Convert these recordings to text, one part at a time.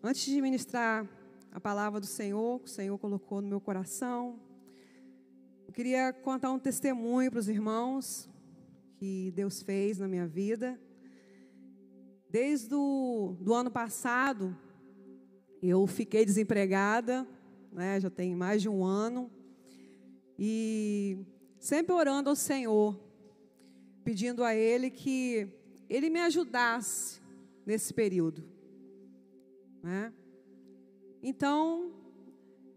Antes de ministrar a palavra do Senhor, que o Senhor colocou no meu coração, eu queria contar um testemunho para os irmãos que Deus fez na minha vida. Desde do ano passado, eu fiquei desempregada, né, já tem mais de um ano, e sempre orando ao Senhor, pedindo a Ele que Ele me ajudasse nesse período, né? Então,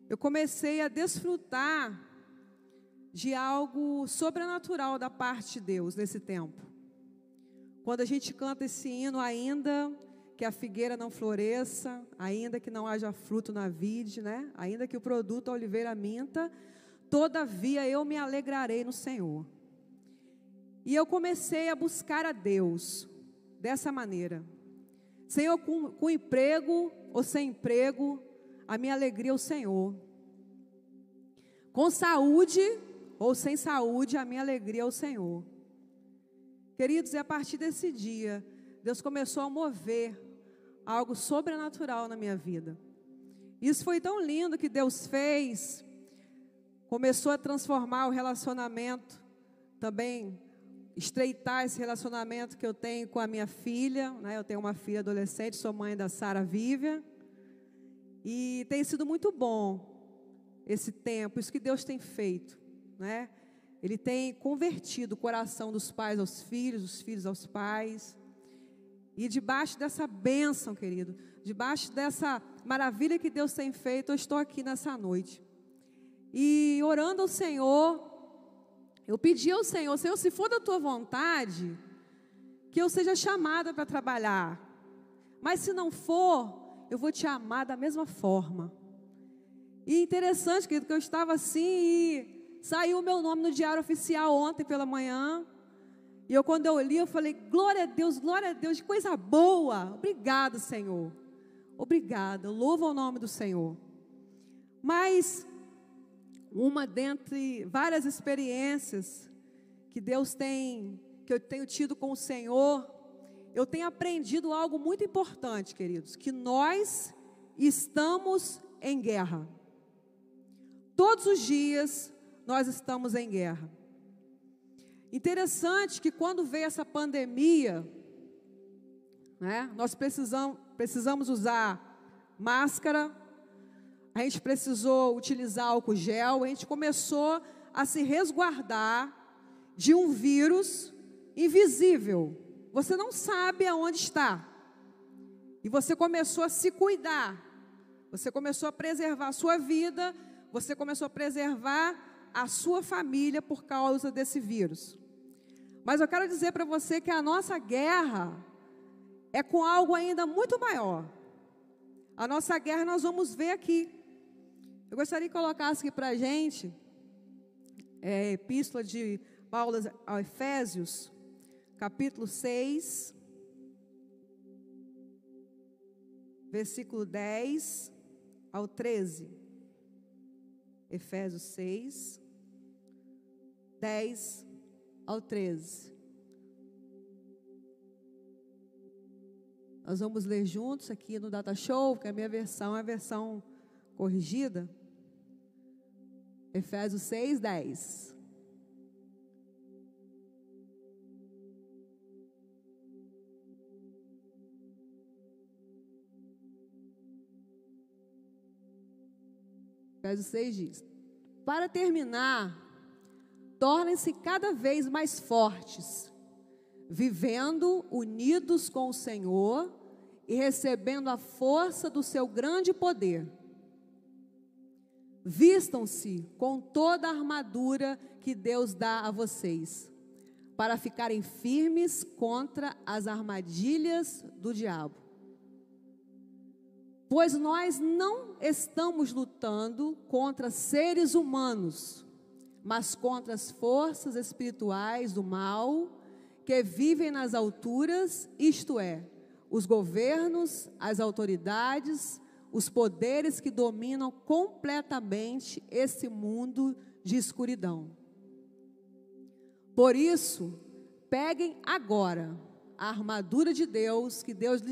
eu comecei a desfrutar de algo sobrenatural da parte de Deus nesse tempo. Quando a gente canta esse hino, ainda que a figueira não floresça, ainda que não haja fruto na vide, né? Ainda que o produto a oliveira minta, todavia eu me alegrarei no Senhor. E eu comecei a buscar a Deus dessa maneira. Senhor, com emprego ou sem emprego, a minha alegria é o Senhor. Com saúde ou sem saúde, a minha alegria é o Senhor. Queridos, e a partir desse dia, Deus começou a mover algo sobrenatural na minha vida. Isso foi tão lindo que Deus fez. Começou a transformar o relacionamento, também estreitar esse relacionamento que eu tenho com a minha filha, né? Eu tenho uma filha adolescente, sou mãe da Sara Vívia, e tem sido muito bom esse tempo, isso que Deus tem feito, né? Ele tem convertido o coração dos pais aos filhos, dos filhos aos pais, e debaixo dessa bênção, querido, debaixo dessa maravilha que Deus tem feito, eu estou aqui nessa noite, e orando ao Senhor. Eu pedi ao Senhor, Senhor, se for da tua vontade, que eu seja chamada para trabalhar. Mas se não for, eu vou te amar da mesma forma. E interessante, querido, que eu estava assim e saiu o meu nome no Diário Oficial ontem pela manhã. E quando eu li, eu falei, glória a Deus, que coisa boa. Obrigada, Senhor. Obrigada, eu louvo o nome do Senhor. Mas uma dentre várias experiências que eu tenho tido com o Senhor, eu tenho aprendido algo muito importante, queridos, que nós estamos em guerra. Todos os dias nós estamos em guerra. Interessante que quando veio essa pandemia, né, nós precisamos usar máscara, a gente precisou utilizar álcool gel, a gente começou a se resguardar de um vírus invisível. Você não sabe aonde está. E você começou a se cuidar. Você começou a preservar a sua vida, você começou a preservar a sua família por causa desse vírus. Mas eu quero dizer para você que a nossa guerra é com algo ainda muito maior. A nossa guerra nós vamos ver aqui. Eu gostaria que colocasse aqui para a gente, Epístola de Paulo aos Efésios, capítulo 6, versículo 10 ao 13. Efésios 6, 10 ao 13. Nós vamos ler juntos aqui no Data Show, que a minha versão é a versão corrigida. Efésios 6, 10. Efésios 6 diz: para terminar, tornem-se cada vez mais fortes, vivendo unidos com o Senhor e recebendo a força do seu grande poder. Vistam-se com toda a armadura que Deus dá a vocês, para ficarem firmes contra as armadilhas do diabo. Pois nós não estamos lutando contra seres humanos, mas contra as forças espirituais do mal que vivem nas alturas, isto é, os governos, as autoridades, os poderes que dominam completamente esse mundo de escuridão. Por isso, peguem agora a armadura de Deus que Deus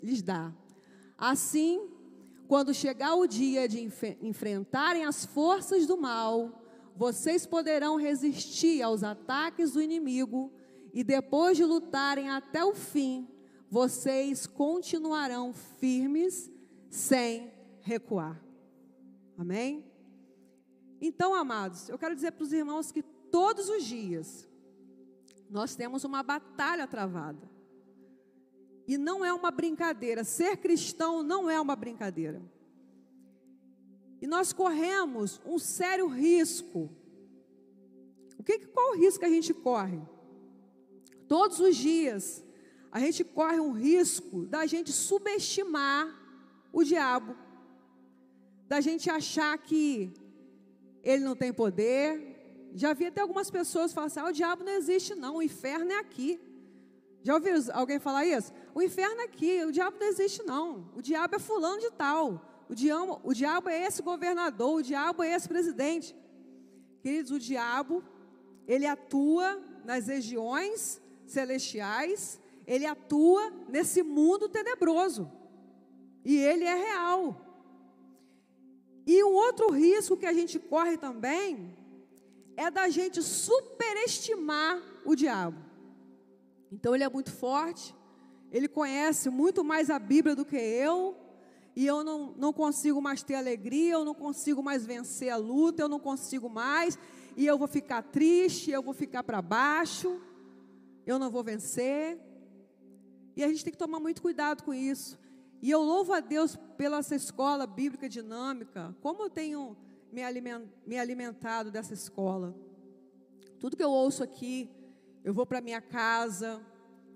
lhes dá. Assim, quando chegar o dia de enfrentarem as forças do mal, vocês poderão resistir aos ataques do inimigo e depois de lutarem até o fim, vocês continuarão firmes sem recuar. Amém? Então, amados, eu quero dizer para os irmãos que todos os dias nós temos uma batalha travada. E não é uma brincadeira. Ser cristão não é uma brincadeira. E nós corremos um sério risco. Qual o risco que a gente corre? Todos os dias a gente corre um risco da gente subestimar o diabo, da gente achar que ele não tem poder. Já vi até algumas pessoas falar assim: o diabo não existe não, o inferno é aqui. Já ouviu alguém falar isso? O inferno é aqui, o diabo não existe não, o diabo é fulano de tal, o diabo é esse governador, o diabo é esse presidente. Queridos, o diabo, ele atua nas regiões celestiais, ele atua nesse mundo tenebroso, e ele é real. E um outro risco que a gente corre também é da gente superestimar o diabo. Então ele é muito forte, ele conhece muito mais a Bíblia do que eu, e eu não consigo mais ter alegria, eu não consigo mais vencer a luta, eu não consigo mais, e eu vou ficar triste, eu vou ficar para baixo, eu não vou vencer. E a gente tem que tomar muito cuidado com isso. E eu louvo a Deus pela essa escola bíblica dinâmica, como eu tenho me alimentado dessa escola. Tudo que eu ouço aqui, eu vou para minha casa,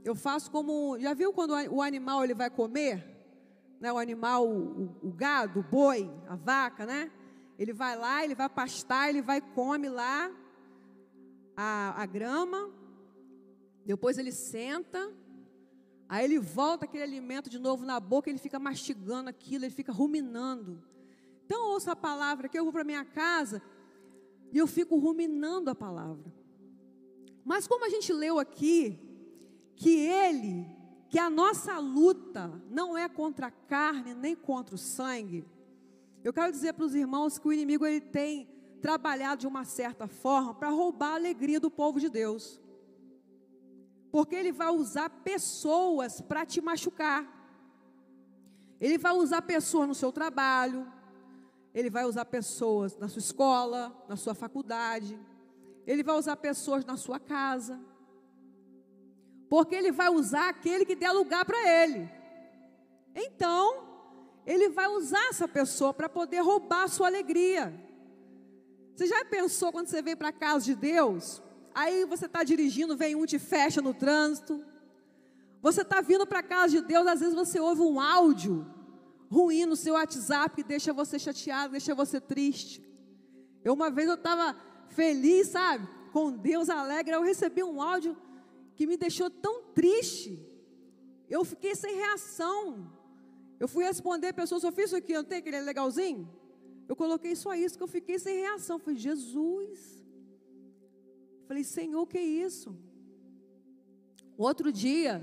eu faço como, já viu quando o animal ele vai comer? Né, o animal, o gado, o boi, a vaca, né? Ele vai lá, ele vai pastar, ele vai come lá a grama, depois ele senta, aí ele volta aquele alimento de novo na boca, ele fica mastigando aquilo, ele fica ruminando. Então eu ouço a palavra aqui, eu vou para minha casa e eu fico ruminando a palavra. Mas como a gente leu aqui, que a nossa luta não é contra a carne, nem contra o sangue, eu quero dizer para os irmãos que o inimigo ele tem trabalhado de uma certa forma para roubar a alegria do povo de Deus. Porque ele vai usar pessoas para te machucar. Ele vai usar pessoas no seu trabalho, ele vai usar pessoas na sua escola, na sua faculdade, ele vai usar pessoas na sua casa, porque ele vai usar aquele que der lugar para ele. Então, ele vai usar essa pessoa para poder roubar a sua alegria. Você já pensou quando você vem para a casa de Deus? Aí você está dirigindo, vem um te fecha no trânsito. Você está vindo para a casa de Deus, às vezes você ouve um áudio ruim no seu WhatsApp que deixa você chateado, deixa você triste. Uma vez eu estava feliz, sabe, com Deus, alegre, eu recebi um áudio que me deixou tão triste, eu fiquei sem reação. Eu fui responder a pessoa: só fiz isso aqui, eu não tenho aquele legalzinho? Eu coloquei só isso, que eu fiquei sem reação. Eu falei: Jesus. Falei: Senhor, o que é isso? Outro dia,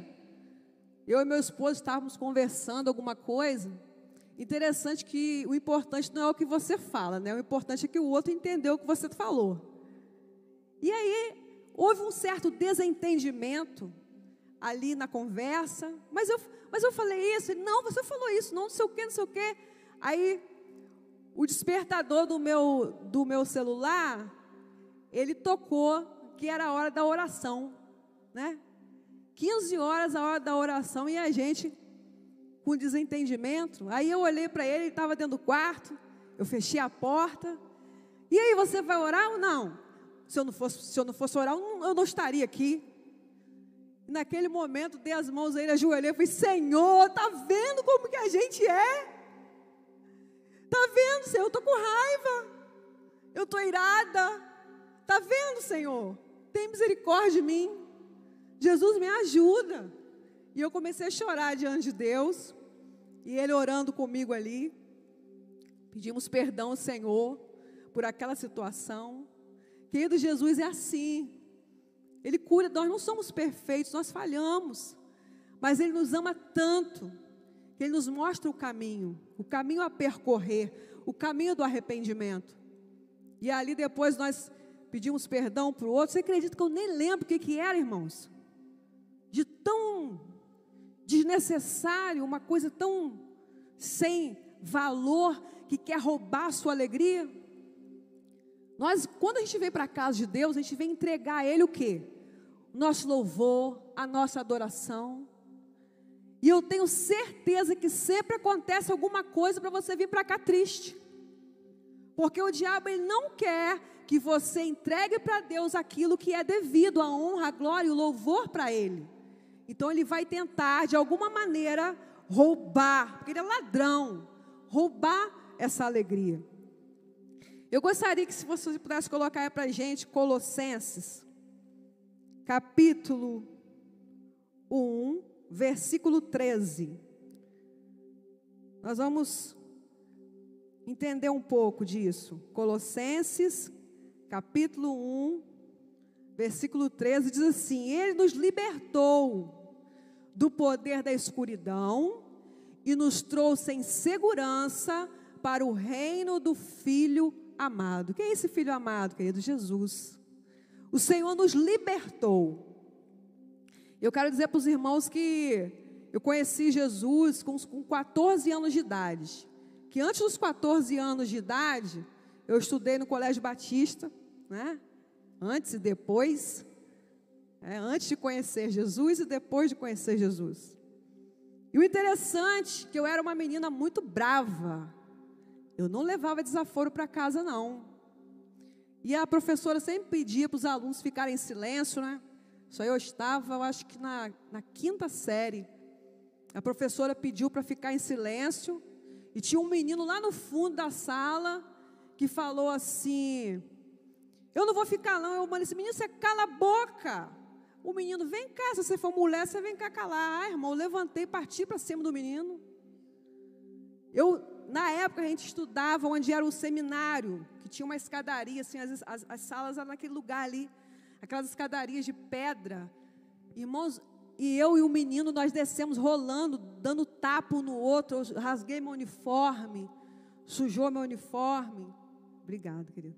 eu e meu esposo estávamos conversando alguma coisa. Interessante que o importante não é o que você fala, né? O importante é que o outro entendeu o que você falou. E aí, houve um certo desentendimento ali na conversa, mas eu falei isso, não, você falou isso, não sei o que, não sei o que. Aí, o despertador do meu celular, ele tocou que era a hora da oração, né? 15 horas a hora da oração, e a gente com desentendimento. Aí eu olhei para ele estava dentro do quarto, eu fechei a porta. E aí, você vai orar ou não? Se eu não fosse orar, eu não estaria aqui. E naquele momento, dei as mãos a ele, ajoelhei e falei: Senhor, está vendo como que a gente é? Está vendo, Senhor? Eu estou com raiva, eu estou irada. Está vendo, Senhor? Tem misericórdia de mim. Jesus, me ajuda. E eu comecei a chorar diante de Deus, e Ele orando comigo ali. Pedimos perdão ao Senhor por aquela situação. Querido, Jesus é assim. Ele cura, nós não somos perfeitos, nós falhamos, mas Ele nos ama tanto, que Ele nos mostra o caminho a percorrer, o caminho do arrependimento. E ali depois nós pedimos perdão para o outro. Você acredita que eu nem lembro o que era, irmãos? De tão desnecessário, uma coisa tão sem valor, que quer roubar a sua alegria. Quando a gente vem para a casa de Deus, a gente vem entregar a Ele o quê? O nosso louvor, a nossa adoração. E eu tenho certeza que sempre acontece alguma coisa para você vir para cá triste. Porque o diabo, ele não quer que você entregue para Deus aquilo que é devido, a honra, a glória e o louvor para Ele. Então ele vai tentar, de alguma maneira, roubar, porque ele é ladrão, roubar essa alegria. Eu gostaria que, se você pudesse colocar aí para a gente, Colossenses, capítulo 1, versículo 13. Nós vamos entender um pouco disso. Colossenses, capítulo 1, versículo 13, diz assim: Ele nos libertou do poder da escuridão e nos trouxe em segurança para o reino do Filho amado. Quem é esse Filho amado, querido? Jesus. O Senhor nos libertou. Eu quero dizer para os irmãos que eu conheci Jesus com 14 anos de idade. Que antes dos 14 anos de idade, eu estudei no Colégio Batista, né? Antes e depois, antes de conhecer Jesus e depois de conhecer Jesus. E o interessante é que eu era uma menina muito brava. Eu não levava desaforo para casa, não. E a professora sempre pedia para os alunos ficarem em silêncio, né? Só eu estava, eu acho que na 5ª série. A professora pediu para ficar em silêncio. E tinha um menino lá no fundo da sala que falou assim: eu não vou ficar não. Eu falei assim: menino, você cala a boca. O menino: vem cá, se você for mulher, você vem cá calar. Ah, irmão, eu levantei e parti para cima do menino. Na época a gente estudava onde era o seminário, que tinha uma escadaria, assim, as salas eram naquele lugar ali, aquelas escadarias de pedra. Irmãos, e eu e o menino, nós descemos rolando, dando tapa um no outro. Eu rasguei meu uniforme, sujou meu uniforme. Obrigado, querido.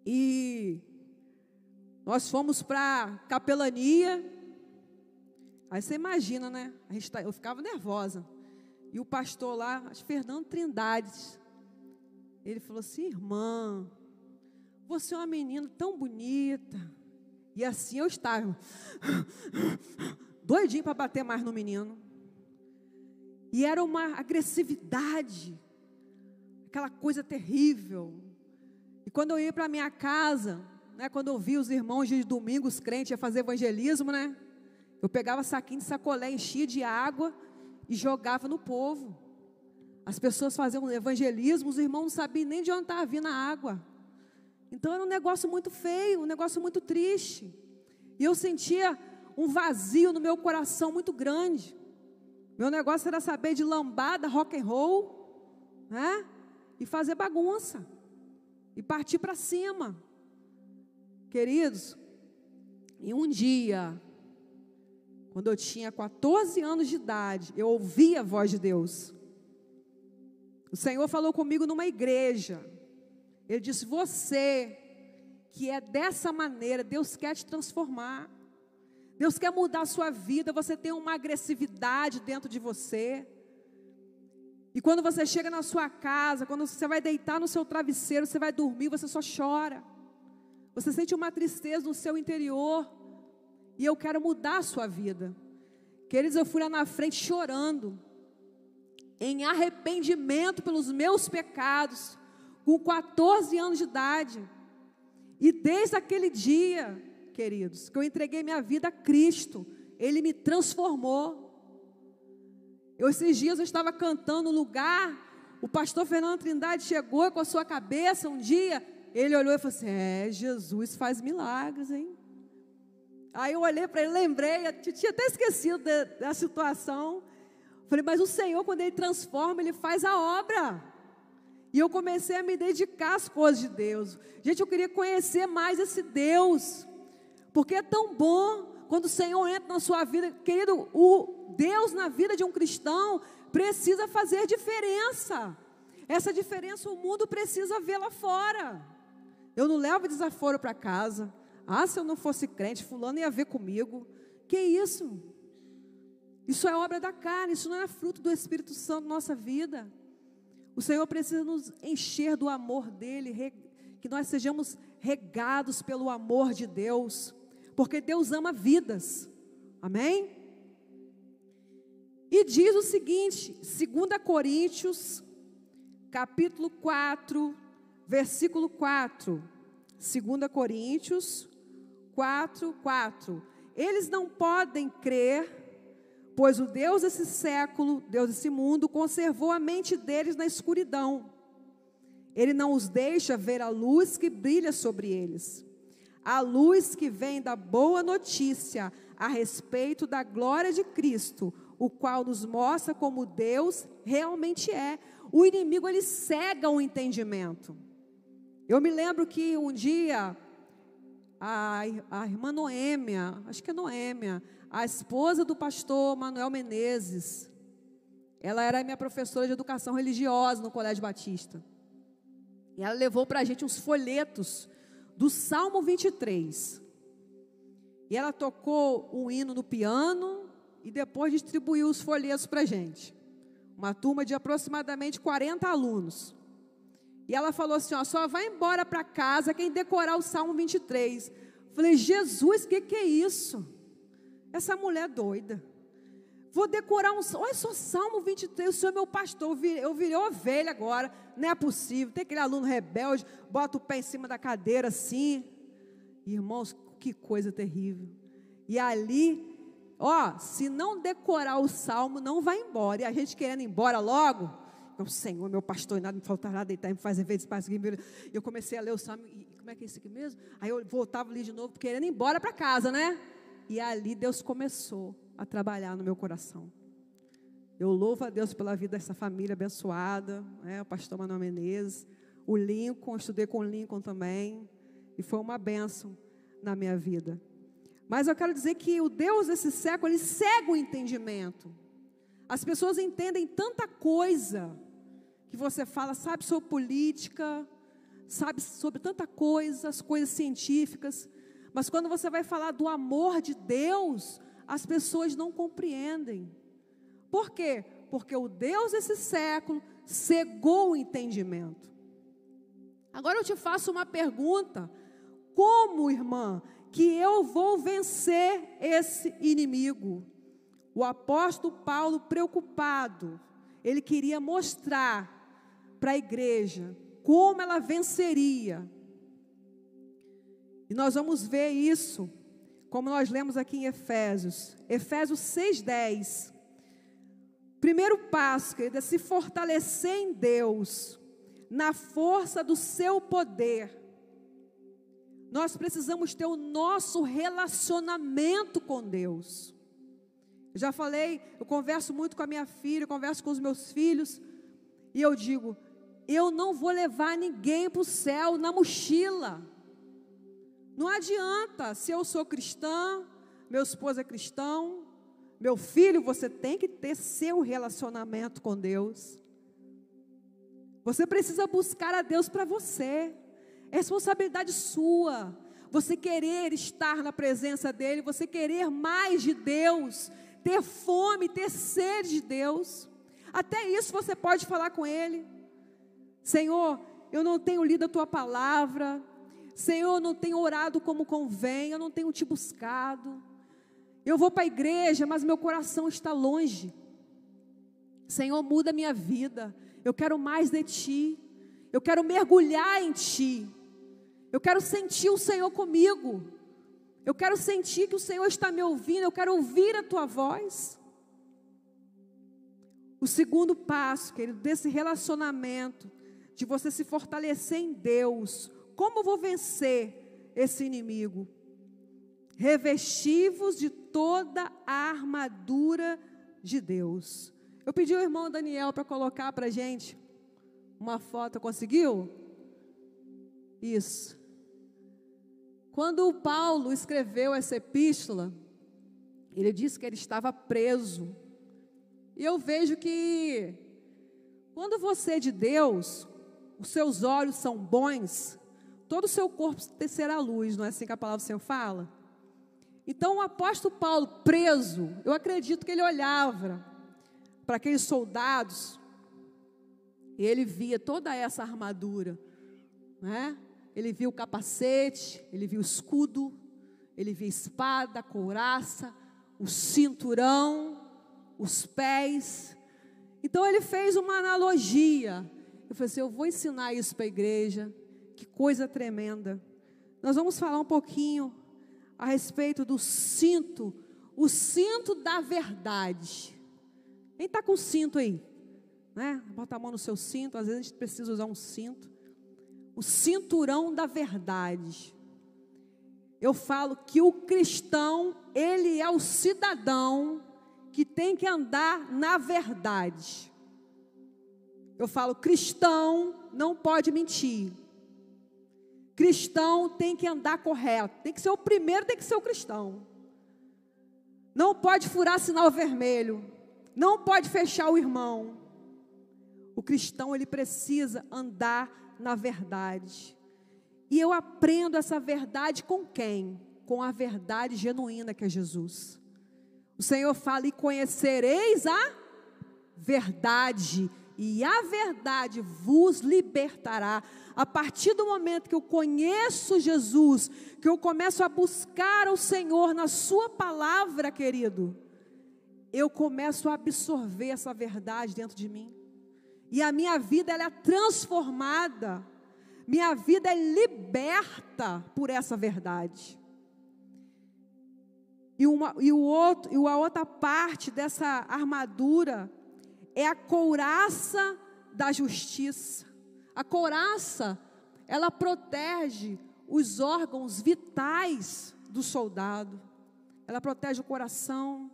E nós fomos para a capelania. Aí você imagina, né? Eu ficava nervosa. E o pastor lá, acho que Fernando Trindades, ele falou assim: irmã, você é uma menina tão bonita. E assim eu estava, doidinho para bater mais no menino. E era uma agressividade, aquela coisa terrível. E quando eu ia para a minha casa, né, quando eu via os irmãos de domingo, os crentes iam fazer evangelismo, né? Eu pegava saquinho de sacolé, enchia de água e jogava no povo. As pessoas faziam evangelismo, os irmãos não sabiam nem de onde estava vindo a água. Então era um negócio muito feio, um negócio muito triste. E eu sentia um vazio no meu coração muito grande. Meu negócio era saber de lambada, rock and roll, né? E fazer bagunça. E partir para cima. Queridos, e um dia, quando eu tinha 14 anos de idade, eu ouvi a voz de Deus. O Senhor falou comigo numa igreja. Ele disse: você que é dessa maneira, Deus quer te transformar. Deus quer mudar a sua vida. Você tem uma agressividade dentro de você. E quando você chega na sua casa, quando você vai deitar no seu travesseiro, você vai dormir, você só chora. Você sente uma tristeza no seu interior. E eu quero mudar a sua vida. Queridos, eu fui lá na frente chorando, em arrependimento pelos meus pecados, com 14 anos de idade. E desde aquele dia, queridos, que eu entreguei minha vida a Cristo, Ele me transformou. Esses dias eu estava cantando no lugar, o pastor Fernando Trindade chegou com a sua cabeça um dia, ele olhou e falou assim: Jesus faz milagres, hein? Aí eu olhei para ele, lembrei, eu tinha até esquecido da situação. Falei: mas o Senhor, quando Ele transforma, Ele faz a obra. E eu comecei a me dedicar às coisas de Deus. Gente, eu queria conhecer mais esse Deus, porque é tão bom quando o Senhor entra na sua vida, querido, o Deus na vida de um cristão precisa fazer diferença. Essa diferença o mundo precisa ver lá fora. Eu não levo desaforo para casa. Ah, se eu não fosse crente, fulano ia ver comigo. Que isso? Isso é obra da carne, isso não é fruto do Espírito Santo na nossa vida. O Senhor precisa nos encher do amor dEle, que nós sejamos regados pelo amor de Deus, porque Deus ama vidas, amém? E diz o seguinte, 2 Coríntios, capítulo 4, versículo 4, 2 Coríntios 4, 4, eles não podem crer, pois o Deus desse século, Deus desse mundo, conservou a mente deles na escuridão. Ele não os deixa ver a luz que brilha sobre eles. A luz que vem da boa notícia a respeito da glória de Cristo, o qual nos mostra como Deus realmente é. O inimigo, ele cega o entendimento. Eu me lembro que um dia, a irmã Noêmia, acho que é Noêmia, a esposa do pastor Manuel Menezes, ela era minha professora de educação religiosa no Colégio Batista. E ela levou para a gente uns folhetos do Salmo 23. E ela tocou um hino no piano e depois distribuiu os folhetos para a gente. Uma turma de aproximadamente 40 alunos. E ela falou assim, ó, só vai embora para casa quem decorar o Salmo 23. Falei, Jesus, o que é isso? Essa mulher doida. Vou decorar olha só, Salmo 23, o Senhor é meu pastor, eu virei ovelha agora, não é possível, tem aquele aluno rebelde, bota o pé em cima da cadeira assim, irmãos, que coisa terrível, e ali, ó, se não decorar o Salmo, não vai embora, e a gente querendo ir embora logo, o Senhor, meu pastor, nada me faltará, deitar e me fazer ver espaço, eu comecei a ler o Salmo, e como é que é isso aqui mesmo? Aí eu voltava ali de novo, querendo ir embora para casa, né, e ali Deus começou a trabalhar no meu coração. Eu louvo a Deus pela vida dessa família abençoada, o pastor Manuel Menezes, o Lincoln, eu estudei com o Lincoln também, e foi uma bênção na minha vida. Mas eu quero dizer que o Deus desse século, ele cega o entendimento. As pessoas entendem tanta coisa, que você fala, sabe sobre política, sabe sobre tanta coisa, as coisas científicas, mas quando você vai falar do amor de Deus, as pessoas não compreendem. Por quê? Porque o Deus desse século cegou o entendimento. Agora eu te faço uma pergunta. Como, irmã, que eu vou vencer esse inimigo? O apóstolo Paulo, preocupado, ele queria mostrar para a igreja como ela venceria. E nós vamos ver isso, como nós lemos aqui em Efésios 6:10, primeiro passo, querida, é se fortalecer em Deus, na força do seu poder. Nós precisamos ter o nosso relacionamento com Deus. Eu já falei, eu converso muito com a minha filha, eu converso com os meus filhos, e eu digo, eu não vou levar ninguém para o céu na mochila. Não adianta, se eu sou cristã, meu esposo é cristão, meu filho, você tem que ter seu relacionamento com Deus. Você precisa buscar a Deus para você, é responsabilidade sua, você querer estar na presença dEle, você querer mais de Deus, ter fome, ter sede de Deus. Até isso você pode falar com Ele. Senhor, eu não tenho lido a Tua palavra, Senhor, eu não tenho orado como convém, eu não tenho te buscado, eu vou para a igreja, mas meu coração está longe. Senhor, muda a minha vida, eu quero mais de Ti, eu quero mergulhar em Ti, eu quero sentir o Senhor comigo, eu quero sentir que o Senhor está me ouvindo, eu quero ouvir a Tua voz. O segundo passo, querido, desse relacionamento, de você se fortalecer em Deus. Como eu vou vencer esse inimigo? Revesti-vos de toda a armadura de Deus. Eu pedi ao irmão Daniel para colocar para a gente uma foto, conseguiu? Isso. Quando o Paulo escreveu essa epístola, Ele disse que ele estava preso. E eu vejo que quando você é de Deus, os seus olhos são bons, todo o seu corpo será luz, não é assim que a palavra do Senhor fala? Então o apóstolo Paulo, preso, eu acredito que ele olhava para aqueles soldados, e ele via toda essa armadura, né? Ele via o capacete, ele via o escudo, ele via a espada, a couraça, o cinturão, os pés. Então ele fez uma analogia. Eu falei assim, eu vou ensinar isso para a igreja. Que coisa tremenda. Nós vamos falar um pouquinho a respeito do cinto, o cinto da verdade. Quem está com cinto aí? Né? Bota a mão no seu cinto, às vezes a gente precisa usar um cinto. O cinturão da verdade. Eu falo que o cristão, ele é o cidadão que tem que andar na verdade. Eu falo, cristão não pode mentir. Cristão tem que andar correto. Tem que ser o primeiro, tem que ser o cristão. Não pode furar sinal vermelho. Não pode fechar o irmão. O cristão, ele precisa andar na verdade. E eu aprendo essa verdade com quem? Com a verdade genuína que é Jesus. O Senhor fala, e conhecereis a verdade, e a verdade vos libertará. A partir do momento que eu conheço Jesus, que eu começo a buscar o Senhor na sua palavra, querido, eu começo a absorver essa verdade dentro de mim. E a minha vida, ela é transformada. Minha vida é liberta por essa verdade. A outra parte dessa armadura é a couraça da justiça. A couraça, ela protege os órgãos vitais do soldado. Ela protege o coração,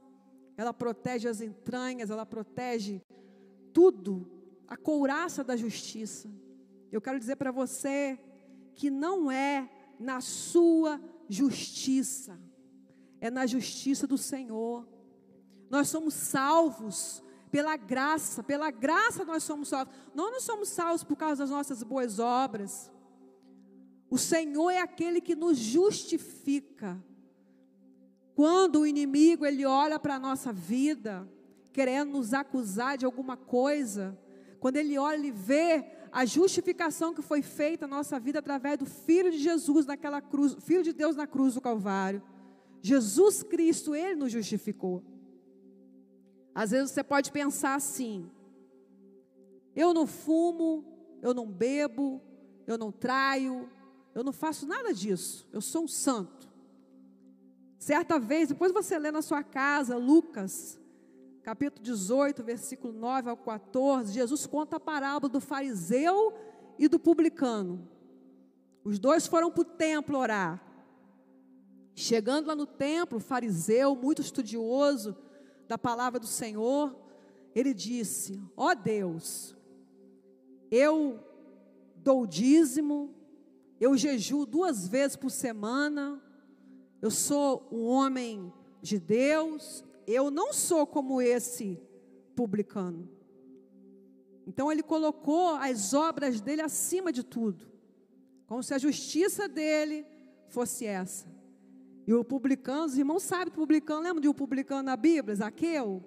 ela protege as entranhas, ela protege tudo. A couraça da justiça. Eu quero dizer para você que não é na sua justiça, é na justiça do Senhor. Nós somos salvos pela graça nós somos salvos. Nós não somos salvos por causa das nossas boas obras. O Senhor é aquele que nos justifica. Quando o inimigo, ele olha para a nossa vida, querendo nos acusar de alguma coisa, quando ele olha, ele vê a justificação que foi feita na nossa vida através do Filho de Jesus naquela cruz, Filho de Deus na cruz do Calvário. Jesus Cristo, ele nos justificou. Às vezes você pode pensar assim, eu não fumo, eu não bebo, eu não traio, eu não faço nada disso, eu sou um santo. Certa vez, depois você lê na sua casa, Lucas, capítulo 18, versículo 9 ao 14, Jesus conta a parábola do fariseu e do publicano. Os dois foram para o templo orar. Chegando lá no templo, o fariseu, muito estudioso da palavra do Senhor, ele disse, ó Deus, eu dou o dízimo, eu jejuo 2 vezes por semana, eu sou um homem de Deus, eu não sou como esse publicano. Então ele colocou as obras dele acima de tudo, como se a justiça dele fosse essa. E o publicano, os irmãos sabem que o publicano, lembra de um publicano na Bíblia, Zaqueu,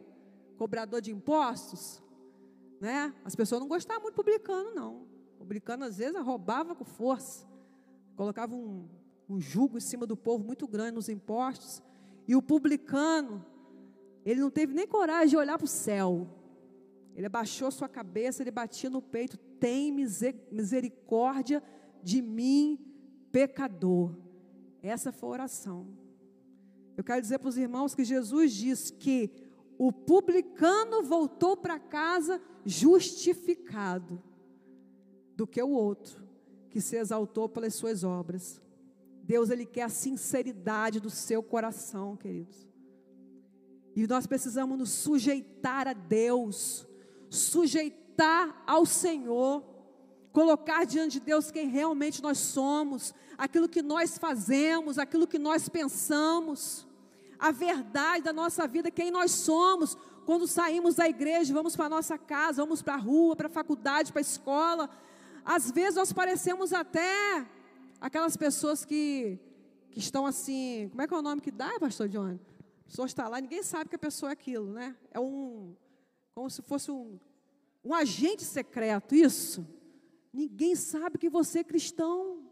cobrador de impostos, né? As pessoas não gostavam muito do publicano, não. O publicano às vezes roubava com força, colocava um jugo em cima do povo muito grande nos impostos. E o publicano, ele não teve nem coragem de olhar para o céu. Ele abaixou sua cabeça, ele batia no peito, tem misericórdia de mim, pecador. Essa foi a oração. Eu quero dizer para os irmãos que Jesus diz que o publicano voltou para casa justificado do que o outro, que se exaltou pelas suas obras. Deus, ele quer a sinceridade do seu coração, queridos. E nós precisamos nos sujeitar a Deus, sujeitar ao Senhor, colocar diante de Deus quem realmente nós somos, aquilo que nós fazemos, aquilo que nós pensamos, a verdade da nossa vida, quem nós somos. Quando saímos da igreja, vamos para a nossa casa, vamos para a rua, para a faculdade, para a escola. Às vezes nós parecemos até aquelas pessoas que estão assim, como é que é o nome que dá, pastor Johnny? A pessoa está lá, ninguém sabe que a pessoa é aquilo, né? É como se fosse um agente secreto, isso. Ninguém sabe que você é cristão.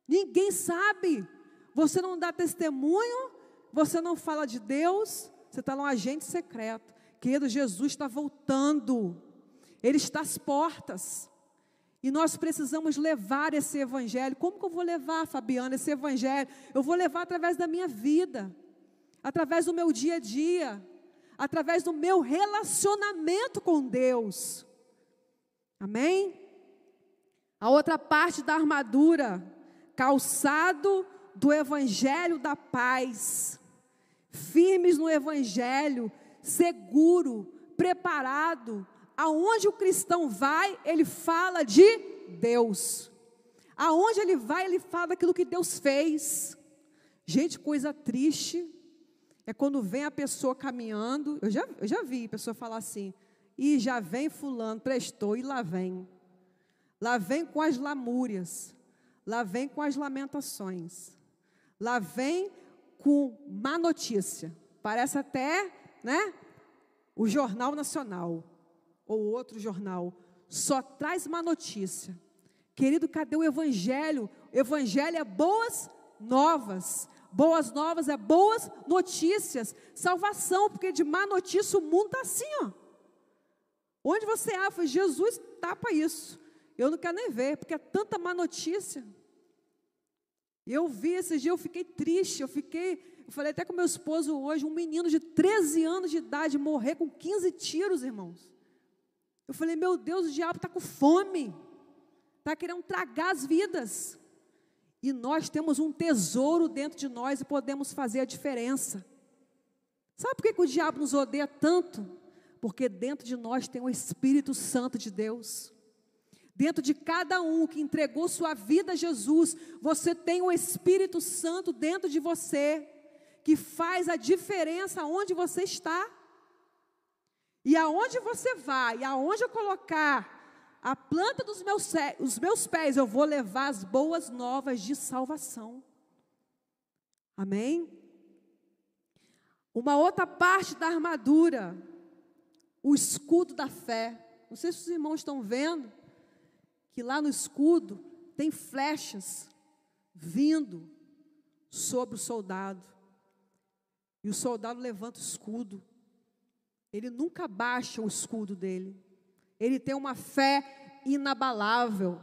Ninguém sabe. Você não dá testemunho, você não fala de Deus, você está num agente secreto. Querido, Jesus está voltando. Ele está às portas. E nós precisamos levar esse evangelho. Como que eu vou levar, Fabiana, esse evangelho? Eu vou levar através da minha vida, através do meu dia a dia, através do meu relacionamento com Deus. Amém? A outra parte da armadura, calçado do evangelho da paz, firmes no evangelho, seguro, preparado. Aonde o cristão vai, ele fala de Deus. Aonde ele vai, ele fala daquilo que Deus fez. Gente, coisa triste é quando vem a pessoa caminhando. Eu já vi a pessoa falar assim: e já vem fulano, prestou, e lá vem. Lá vem com as lamúrias, lá vem com as lamentações, lá vem com má notícia. Parece até, né, o Jornal Nacional ou outro jornal. Só traz má notícia. Querido, cadê o evangelho? O evangelho é boas novas. Boas novas é boas notícias. Salvação, porque de má notícia o mundo está assim, ó. Onde você acha? Jesus tapa isso. Eu não quero nem ver, porque é tanta má notícia. Eu vi esses dias, eu fiquei triste, eu falei até com meu esposo hoje, um menino de 13 anos de idade morrer com 15 tiros, irmãos. Eu falei, meu Deus, o diabo está com fome, está querendo tragar as vidas. E nós temos um tesouro dentro de nós e podemos fazer a diferença. Sabe por que o diabo nos odeia tanto? Porque dentro de nós tem o Espírito Santo de Deus. Dentro de cada um que entregou sua vida a Jesus, você tem o Espírito Santo dentro de você, que faz a diferença onde você está. E aonde você vai, aonde eu colocar a planta dos meus pés, eu vou levar as boas novas de salvação. Amém? Uma outra parte da armadura, o escudo da fé. Não sei se os irmãos estão vendo, que lá no escudo tem flechas vindo sobre o soldado. E o soldado levanta o escudo. Ele nunca baixa o escudo dele. Ele tem uma fé inabalável.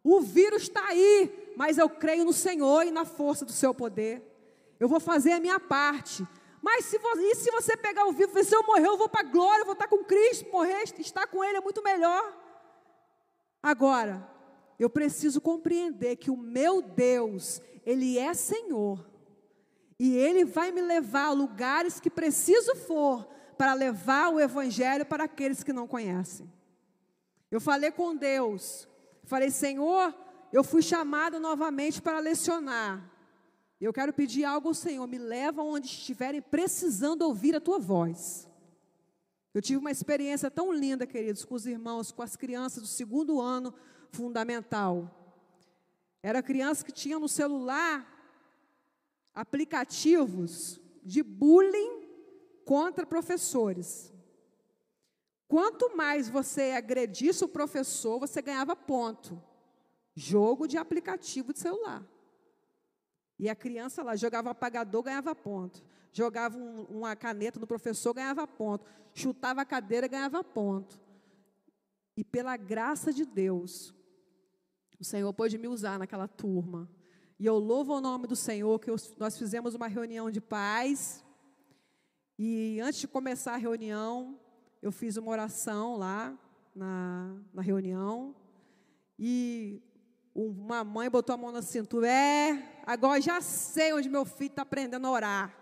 O vírus está aí, mas eu creio no Senhor e na força do seu poder. Eu vou fazer a minha parte. Mas se você pegar o vírus e se eu morrer, eu vou para a glória, eu vou estar com Cristo, morrer, estar com Ele é muito melhor. Agora, eu preciso compreender que o meu Deus, Ele é Senhor. E Ele vai me levar a lugares que preciso for, para levar o evangelho para aqueles que não conhecem. Eu falei com Deus, falei, Senhor, eu fui chamado novamente para lecionar. Eu quero pedir algo ao Senhor, me leva onde estiverem precisando ouvir a tua voz. Eu tive uma experiência tão linda, queridos, com os irmãos, com as crianças do 2º ano fundamental. Era criança que tinha no celular aplicativos de bullying contra professores. Quanto mais você agredisse o professor, você ganhava ponto. Jogo de aplicativo de celular. E a criança lá jogava apagador, ganhava ponto. Jogava uma caneta no professor, ganhava ponto. Chutava a cadeira, ganhava ponto. E pela graça de Deus, o Senhor pôde me usar naquela turma. E eu louvo o nome do Senhor, que nós fizemos uma reunião de paz. E antes de começar a reunião, eu fiz uma oração lá na reunião. E uma mãe botou a mão na cintura. Agora já sei onde meu filho está aprendendo a orar.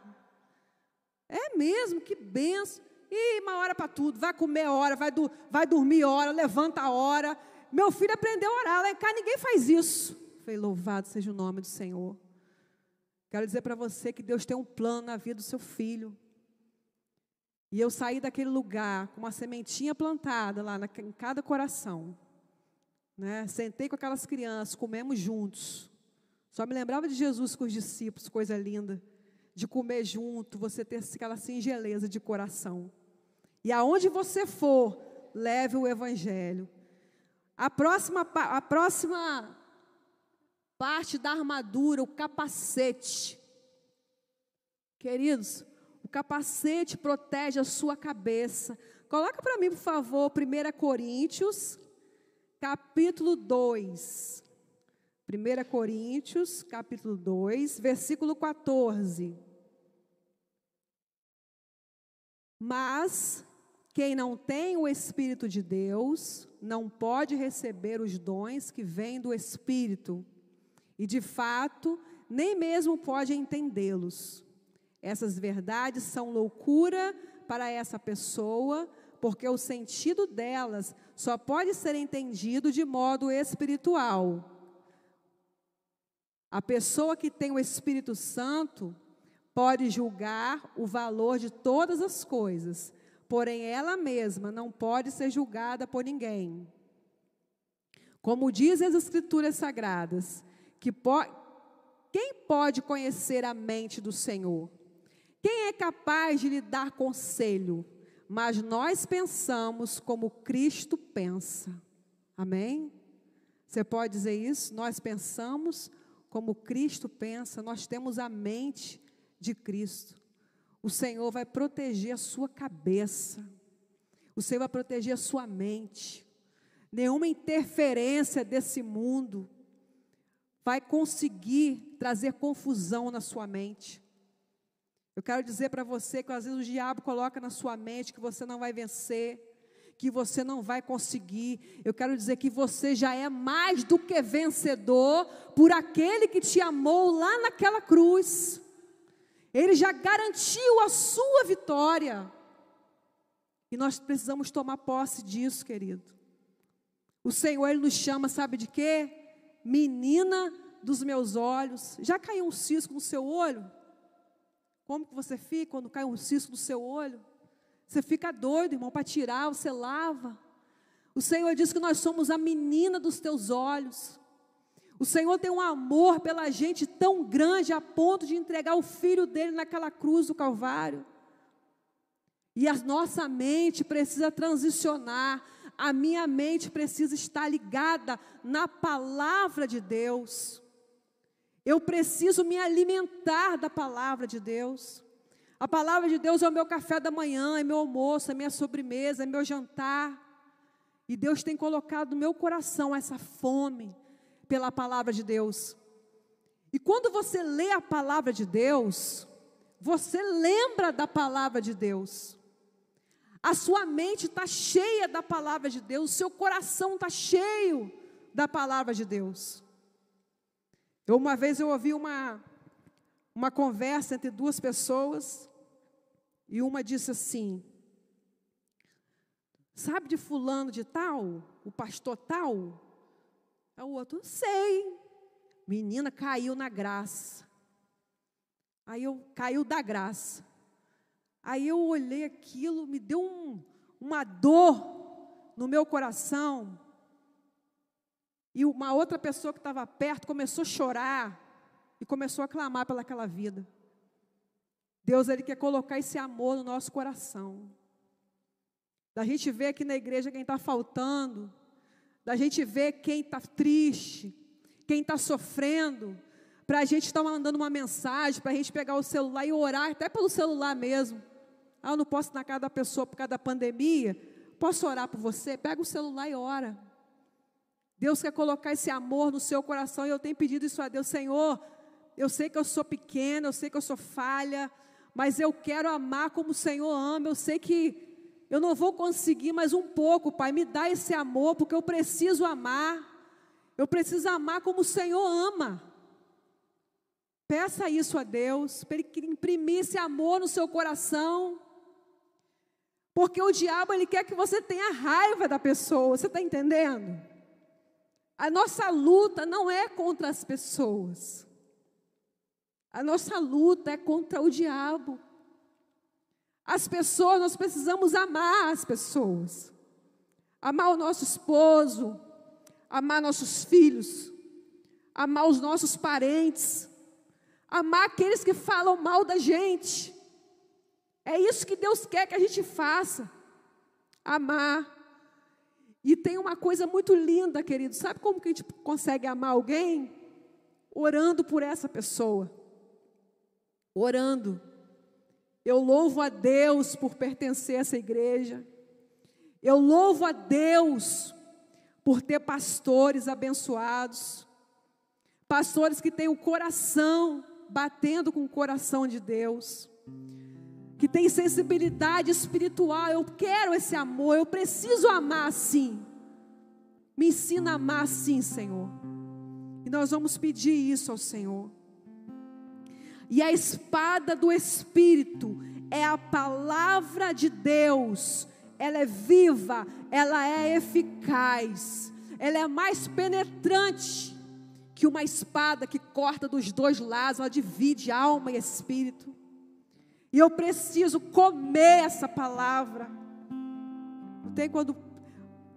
É mesmo, que benção. E uma hora para tudo, vai comer hora, vai dormir hora, levanta a hora. Meu filho aprendeu a orar, lá em casa ninguém faz isso. Falei, louvado seja o nome do Senhor. Quero dizer para você que Deus tem um plano na vida do seu filho. E eu saí daquele lugar com uma sementinha plantada lá em cada coração, né? Sentei com aquelas crianças, comemos juntos. Só me lembrava de Jesus com os discípulos, coisa linda, de comer junto, você ter aquela singeleza de coração. E aonde você for, leve o evangelho. A próxima parte da armadura, o capacete. Queridos, o capacete protege a sua cabeça. Coloca para mim, por favor, 1 Coríntios, capítulo 2. 1 Coríntios, capítulo 2, versículo 14. Mas quem não tem o Espírito de Deus, não pode receber os dons que vêm do Espírito. E, de fato, nem mesmo pode entendê-los. Essas verdades são loucura para essa pessoa, porque o sentido delas só pode ser entendido de modo espiritual. A pessoa que tem o Espírito Santo pode julgar o valor de todas as coisas, porém ela mesma não pode ser julgada por ninguém. Como dizem as Escrituras Sagradas, quem pode conhecer a mente do Senhor? Quem é capaz de lhe dar conselho? Mas nós pensamos como Cristo pensa. Amém? Você pode dizer isso? Nós pensamos como Cristo pensa, nós temos a mente de Cristo. O Senhor vai proteger a sua cabeça. O Senhor vai proteger a sua mente. Nenhuma interferência desse mundo vai conseguir trazer confusão na sua mente. Eu quero dizer para você que às vezes o diabo coloca na sua mente que você não vai vencer, que você não vai conseguir. Eu quero dizer que você já é mais do que vencedor por aquele que te amou lá naquela cruz. Ele já garantiu a sua vitória. E nós precisamos tomar posse disso, querido. O Senhor, Ele nos chama, sabe de quê? Menina dos meus olhos. Já caiu um cisco no seu olho? Como que você fica quando cai um cisco no seu olho? Você fica doido, irmão, para tirar, você lava. O Senhor diz que nós somos a menina dos teus olhos. O Senhor tem um amor pela gente tão grande a ponto de entregar o Filho dele naquela cruz do Calvário. E a nossa mente precisa transicionar. A minha mente precisa estar ligada na palavra de Deus. Eu preciso me alimentar da palavra de Deus. A palavra de Deus é o meu café da manhã, é meu almoço, é minha sobremesa, é meu jantar. E Deus tem colocado no meu coração essa fome pela palavra de Deus. E quando você lê a palavra de Deus, você lembra da palavra de Deus. A sua mente está cheia da palavra de Deus, o seu coração está cheio da palavra de Deus. Uma vez eu ouvi uma conversa entre duas pessoas, e uma disse assim: sabe de fulano de tal, o pastor tal? Aí o outro, sei. Menina, caiu na graça. Caiu da graça. Aí eu olhei aquilo, me deu uma dor no meu coração. E uma outra pessoa que estava perto começou a chorar e começou a clamar pelaquela vida. Deus, Ele quer colocar esse amor no nosso coração. Da gente ver aqui na igreja quem está faltando, da gente ver quem está triste, quem está sofrendo, para a gente estar mandando uma mensagem, para a gente pegar o celular e orar, até pelo celular mesmo. Eu não posso ir na casa da pessoa por causa da pandemia, posso orar por você? Pega o celular e ora. Deus quer colocar esse amor no seu coração, e eu tenho pedido isso a Deus. Senhor, eu sei que eu sou pequena, eu sei que eu sou falha, mas eu quero amar como o Senhor ama. Eu sei que eu não vou conseguir, mas um pouco, Pai, me dá esse amor, porque eu preciso amar. Eu preciso amar como o Senhor ama. Peça isso a Deus, para Ele imprimir esse amor no seu coração, porque o diabo, ele quer que você tenha raiva da pessoa. Você está entendendo? A nossa luta não é contra as pessoas. A nossa luta é contra o diabo. As pessoas, nós precisamos amar as pessoas. Amar o nosso esposo, amar nossos filhos, amar os nossos parentes, amar aqueles que falam mal da gente. É isso que Deus quer que a gente faça, amar. E tem uma coisa muito linda, querido, sabe como que a gente consegue amar alguém? Orando por essa pessoa, orando. Eu louvo a Deus por pertencer a essa igreja, eu louvo a Deus por ter pastores abençoados, pastores que têm o coração batendo com o coração de Deus, que têm sensibilidade espiritual. Eu quero esse amor, eu preciso amar assim. Me ensina a amar assim, Senhor. E nós vamos pedir isso ao Senhor. E a espada do Espírito é a palavra de Deus. Ela é viva, ela é eficaz, ela é mais penetrante que uma espada que corta dos dois lados, ela divide alma e espírito. E eu preciso comer essa palavra. Não tem quando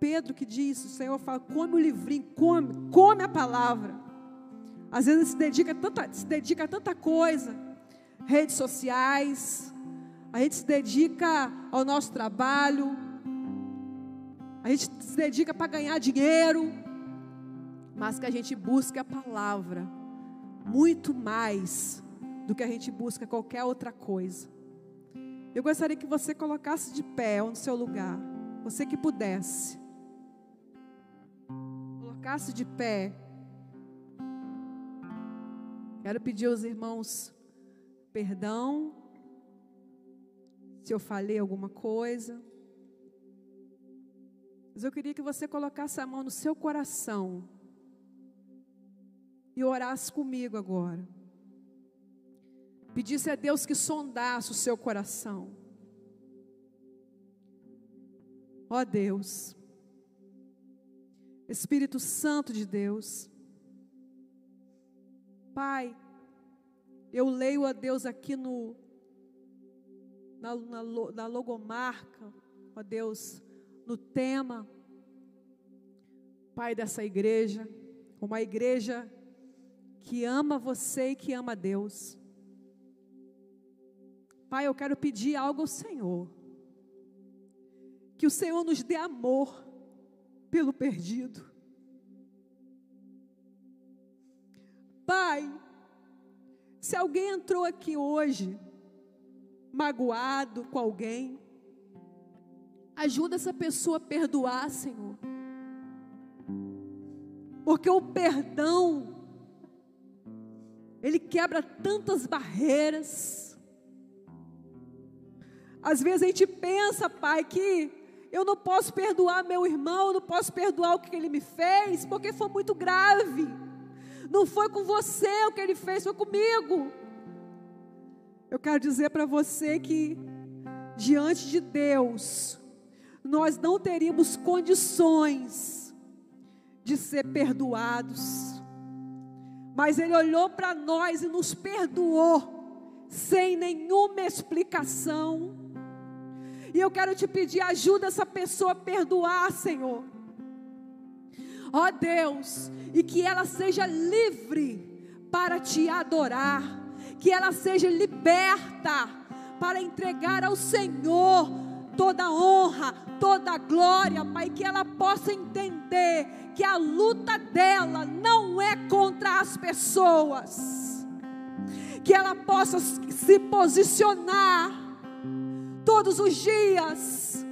Pedro que diz, o Senhor fala, come o livrinho, come a palavra. Às vezes se dedica a tanta coisa, redes sociais, a gente se dedica ao nosso trabalho, a gente se dedica para ganhar dinheiro, mas que a gente busque a palavra, muito mais do que a gente busca qualquer outra coisa. Eu gostaria que você colocasse de pé no seu lugar, você que pudesse, colocasse de pé. Quero pedir aos irmãos perdão, se eu falei alguma coisa, mas eu queria que você colocasse a mão no seu coração e orasse comigo agora. Pedisse a Deus que sondasse o seu coração. Ó Deus, Espírito Santo de Deus, Pai, eu leio a Deus aqui na logomarca, ó Deus, no tema, Pai, dessa igreja, uma igreja que ama você e que ama Deus. Pai, eu quero pedir algo ao Senhor, que o Senhor nos dê amor pelo perdido. Pai, se alguém entrou aqui hoje, magoado com alguém, ajuda essa pessoa a perdoar, Senhor, porque o perdão, ele quebra tantas barreiras. Às vezes a gente pensa, Pai, que eu não posso perdoar meu irmão, eu não posso perdoar o que ele me fez, porque foi muito grave. Não foi com você o que ele fez, foi comigo. Eu quero dizer para você que diante de Deus, nós não teríamos condições de ser perdoados, mas Ele olhou para nós e nos perdoou, sem nenhuma explicação. E eu quero te pedir, ajuda essa pessoa a perdoar, Senhor. Ó Deus, e que ela seja livre para te adorar, que ela seja liberta para entregar ao Senhor toda a honra, toda a glória, Pai, que ela possa entender que a luta dela não é contra as pessoas, que ela possa se posicionar todos os dias,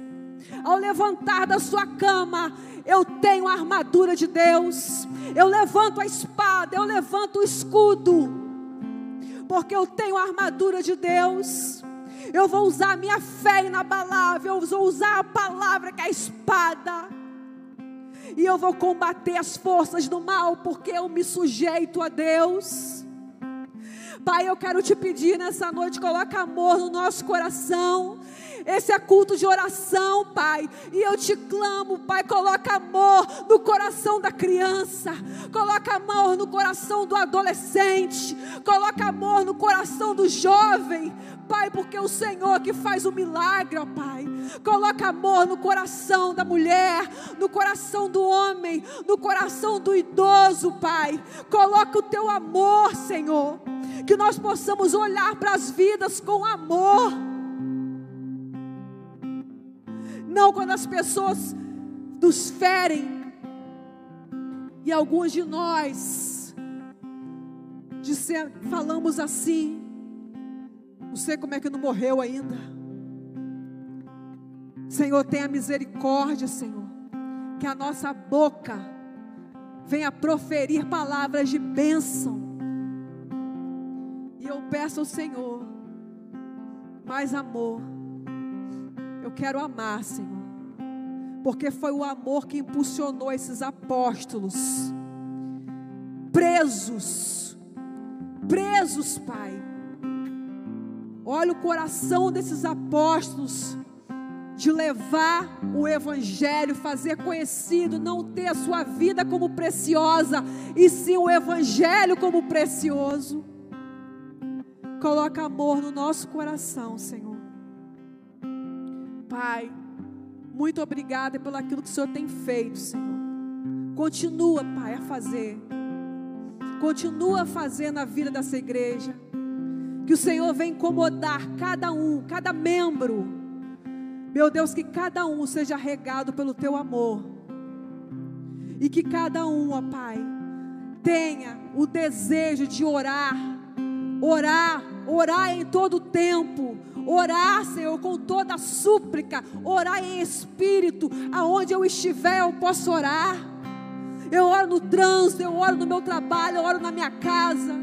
ao levantar da sua cama, eu tenho a armadura de Deus, eu levanto a espada, eu levanto o escudo, porque eu tenho a armadura de Deus. Eu vou usar a minha fé inabalável, eu vou usar a palavra que é a espada, e eu vou combater as forças do mal, porque eu me sujeito a Deus. Pai, eu quero te pedir nessa noite, coloca amor no nosso coração. Esse é culto de oração, Pai. E eu te clamo, Pai, coloca amor no coração da criança, coloca amor no coração do adolescente, coloca amor no coração do jovem, Pai, porque é o Senhor que faz o milagre, ó Pai. Coloca amor no coração da mulher, no coração do homem, no coração do idoso, Pai. Coloca o teu amor, Senhor, que nós possamos olhar para as vidas com amor. Não quando as pessoas nos ferem, e alguns de nós falamos assim: não sei como é que não morreu ainda. Senhor, tenha misericórdia, Senhor, que a nossa boca venha proferir palavras de bênção. E eu peço ao Senhor mais amor. Eu quero amar, Senhor, porque foi o amor que impulsionou esses apóstolos presos, Pai. Olha o coração desses apóstolos, de levar o Evangelho, fazer conhecido, não ter a sua vida como preciosa, e sim o Evangelho como precioso. Coloca amor no nosso coração, Senhor. Pai, muito obrigada pelo aquilo que o Senhor tem feito, Senhor. Continua, Pai, a fazer. Continua a fazer na vida dessa igreja. Que o Senhor venha incomodar cada um, cada membro. Meu Deus, que cada um seja regado pelo Teu amor. E que cada um, ó Pai, tenha o desejo de orar em todo o tempo. Orar, Senhor, com toda a súplica. Orar em espírito. Aonde eu estiver eu posso orar. Eu oro no trânsito, eu oro no meu trabalho, eu oro na minha casa.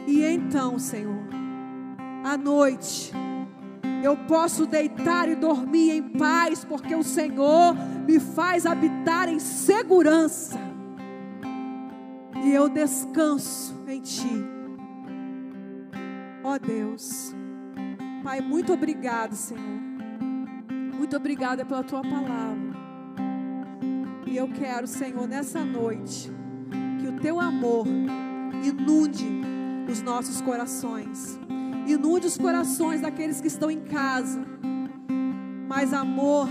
E então, Senhor, à noite eu posso deitar e dormir em paz, porque o Senhor me faz habitar em segurança. E eu descanso em Ti. Ó Deus, Pai, muito obrigado, Senhor. Muito obrigada pela Tua palavra. E eu quero, Senhor, nessa noite, que o Teu amor inunde os nossos corações. Inunde os corações daqueles que estão em casa. Mais amor,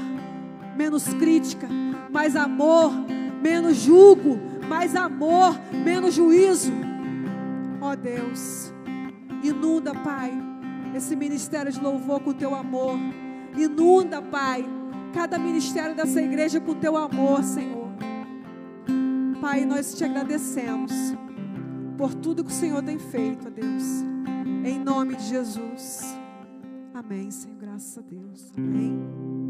menos crítica. Mais amor, menos julgo. Mais amor, menos juízo. Ó Deus, inunda, Pai, esse ministério de louvor com o Teu amor. Inunda, Pai, cada ministério dessa igreja com o Teu amor, Senhor. Pai, nós te agradecemos por tudo que o Senhor tem feito, ó Deus. Em nome de Jesus. Amém, Senhor. Graças a Deus. Amém.